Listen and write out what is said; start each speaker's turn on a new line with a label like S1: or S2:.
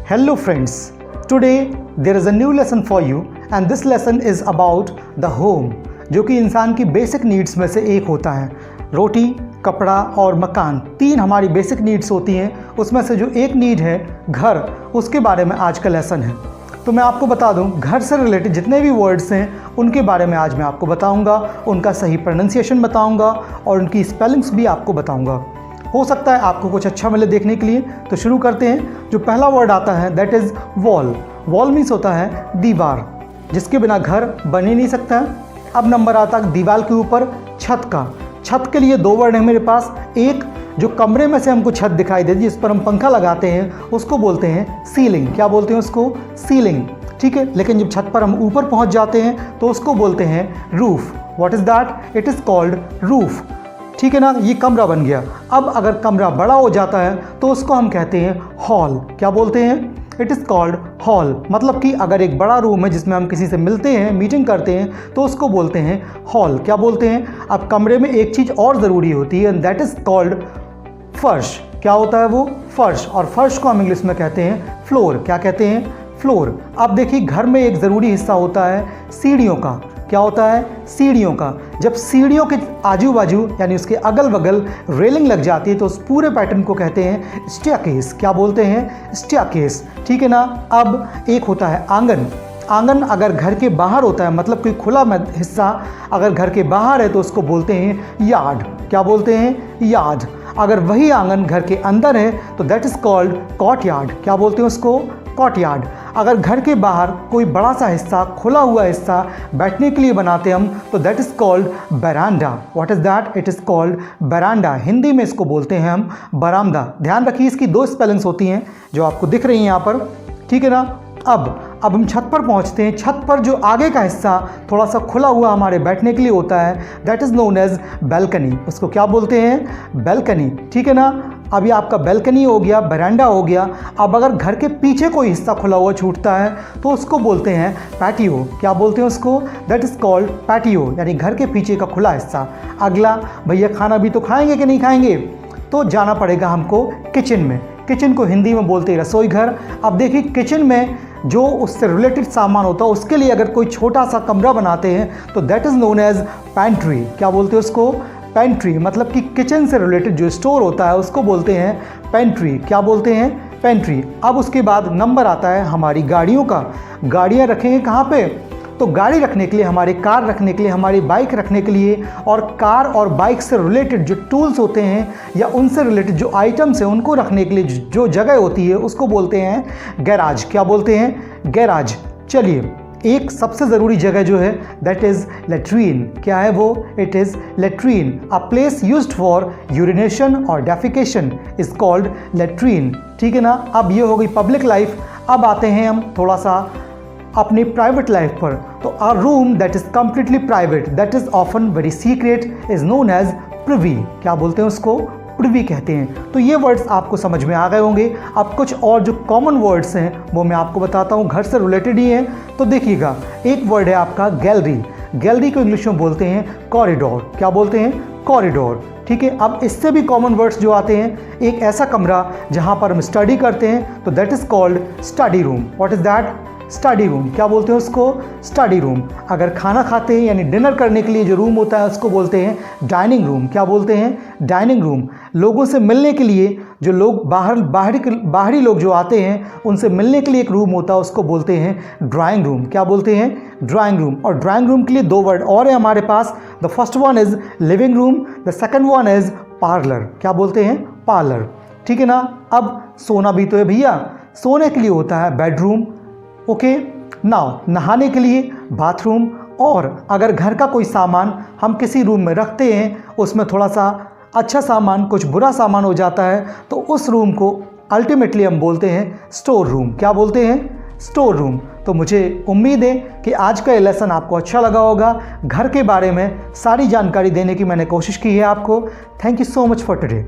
S1: Hello friends, today there is a new lesson for you and this lesson is about the home, जो कि इंसान की basic needs में से एक होता है। रोटी, कपड़ा और मकान, तीन हमारी बेसिक नीड्स होती हैं। उसमें से जो एक नीड है घर, उसके बारे में आज का लेसन है। तो मैं आपको बता दूं, घर से रिलेटेड जितने भी वर्ड्स हैं उनके बारे में आज मैं आपको बताऊंगा, उनका सही प्रोनाउंसिएशन बताऊंगा और उनकी स्पेलिंग्स भी आपको बताऊंगा। हो सकता है आपको कुछ अच्छा मिले देखने के लिए। तो शुरू करते हैं। जो पहला वर्ड आता है that is wall. Wall means होता है दीवार, जिसके बिना घर बन ही नहीं सकता। अब नंबर आता है दीवार के ऊपर छत का। छत के लिए दो वर्ड है मेरे पास। एक जो कमरे में से हमको छत दिखाई देती है, जिस पर हम पंखा लगाते हैं, उसको बोलते हैं सीलिंग। क्या बोलते हैं उसको? सीलिंग, ठीक है। लेकिन जब छत पर हम ऊपर पहुंच जाते हैं तो उसको बोलते हैं roof. What is that? It is called roof, ठीक है ना। ये कमरा बन गया। अब अगर कमरा बड़ा हो जाता है तो उसको हम कहते हैं हॉल। क्या बोलते हैं? It is called hall. मतलब कि अगर एक बड़ा रूम है जिसमें हम किसी से मिलते हैं, मीटिंग करते हैं, तो उसको बोलते हैं हॉल। क्या बोलते हैं? अब कमरे में एक चीज़ और ज़रूरी होती है, दैट इज़ कॉल्ड फर्श। क्या होता है वो? फर्श। और फर्श को हम इंग्लिश में कहते हैं फ्लोर। क्या कहते हैं? फ्लोर। अब देखिए, घर में एक ज़रूरी हिस्सा होता है सीढ़ियों का। क्या होता है? सीढ़ियों का। जब सीढ़ियों के आजू बाजू यानी उसके अगल बगल रेलिंग लग जाती है तो उस पूरे पैटर्न को कहते हैं स्टेयरकेस। क्या बोलते हैं? स्टेयरकेस, ठीक है ना। अब एक होता है आंगन। आंगन अगर घर के बाहर होता है, मतलब कोई खुला हिस्सा अगर घर के बाहर है तो उसको बोलते हैं यार्ड। क्या बोलते हैं? यार्ड। अगर वही आंगन घर के अंदर है तो दैट इज़ कॉल्ड कॉर्टयार्ड। क्या बोलते हैं उसको? कॉर्टयार्ड। अगर घर के बाहर कोई बड़ा सा हिस्सा, खुला हुआ हिस्सा बैठने के लिए बनाते हम तो that is called veranda. What is that? It is called veranda. Hindi में इसको बोलते हैं हम बरामदा। ध्यान रखिए, इसकी दो स्पेलिंग्स होती हैं जो आपको दिख रही हैं यहाँ पर, ठीक है ना। अब हम छत पर पहुँचते हैं। छत पर जो आगे का हिस्सा थोड़ा सा खुला हुआ हमारे बैठने के लिए होता है that is known as balcony. उसको क्या बोलते हैं? बैल्कनी, ठीक है ना। अब ये आपका बैल्कनी हो गया, बरांडा हो गया। अब अगर घर के पीछे कोई हिस्सा खुला हुआ छूटता है तो उसको बोलते हैं पैटियो। क्या बोलते हैं उसको? दैट इज़ कॉल्ड पैटियो, यानी घर के पीछे का खुला हिस्सा। अगला, भैया खाना भी तो खाएंगे कि नहीं खाएंगे? तो जाना पड़ेगा हमको किचन में। किचन को हिंदी में बोलते हैं रसोई घर। अब देखिए, किचन में जो उससे रिलेटेड सामान होता है उसके लिए अगर कोई छोटा सा कमरा बनाते हैं तो that is known as pantry. क्या बोलते हैं उसको? पेंट्री। मतलब कि किचन से रिलेटेड जो स्टोर होता है उसको बोलते हैं पेंट्री। क्या बोलते हैं? पेंट्री। अब उसके बाद नंबर आता है हमारी गाड़ियों का। गाड़ियाँ रखेंगे कहाँ पे? तो गाड़ी रखने के लिए, हमारे कार रखने के लिए, हमारी बाइक रखने के लिए, और कार और बाइक से रिलेटेड जो टूल्स होते हैं या उनसे रिलेटेड जो आइटम्स हैं उनको रखने के लिए जो जगह होती है उसको बोलते हैं गैराज। क्या बोलते हैं? गैराज। चलिए, एक सबसे ज़रूरी जगह जो है दैट इज़ लेट्रीन। क्या है वो? It is latrine. A place used for urination और डेफिकेशन इज़ कॉल्ड लेट्रीन, ठीक है ना। अब ये हो गई पब्लिक लाइफ। अब आते हैं हम थोड़ा सा अपनी प्राइवेट लाइफ पर। तो a room that is completely private, that is often very secret, is known as privy. क्या बोलते हैं उसको? प्रिवी कहते हैं। तो ये वर्ड्स आपको समझ में आ गए होंगे। अब कुछ और जो कॉमन वर्ड्स हैं वो मैं आपको बताता हूँ, घर से रिलेटेड ही हैं। तो देखिएगा, एक वर्ड है आपका गैलरी। गैलरी को इंग्लिश में बोलते हैं कॉरिडोर। क्या बोलते हैं? कॉरिडोर, ठीक है। अब इससे भी कॉमन वर्ड्स जो आते हैं, एक ऐसा कमरा जहाँ पर हम स्टडी करते हैं तो that is called study room. What is that? Study room. क्या बोलते हैं उसको? Study room. अगर खाना खाते हैं यानी डिनर करने के लिए जो रूम होता है उसको बोलते हैं डाइनिंग रूम। क्या बोलते हैं? Dining room. लोगों से मिलने के लिए, जो लोग बाहरी लोग जो आते हैं उनसे मिलने के लिए एक रूम होता है उसको बोलते हैं ड्राइंग रूम। क्या बोलते हैं? Drawing room. और ड्राइंग रूम के लिए दो वर्ड और है हमारे पास। The first one is living room, the second one is parlour. क्या बोलते हैं? पार्लर, ठीक है ना। अब सोना भी तो है भैया। सोने के लिए होता है बेडरूम, ओके। नाउ नहाने के लिए बाथरूम। और अगर घर का कोई सामान हम किसी रूम में रखते हैं, उसमें थोड़ा सा अच्छा सामान, कुछ बुरा सामान हो जाता है तो उस रूम को अल्टीमेटली हम बोलते हैं स्टोर रूम। क्या बोलते हैं? Store room. तो मुझे उम्मीद है कि आज का ये लेसन आपको अच्छा लगा होगा। घर के बारे में सारी जानकारी देने की मैंने कोशिश की है आपको। Thank you so much for today.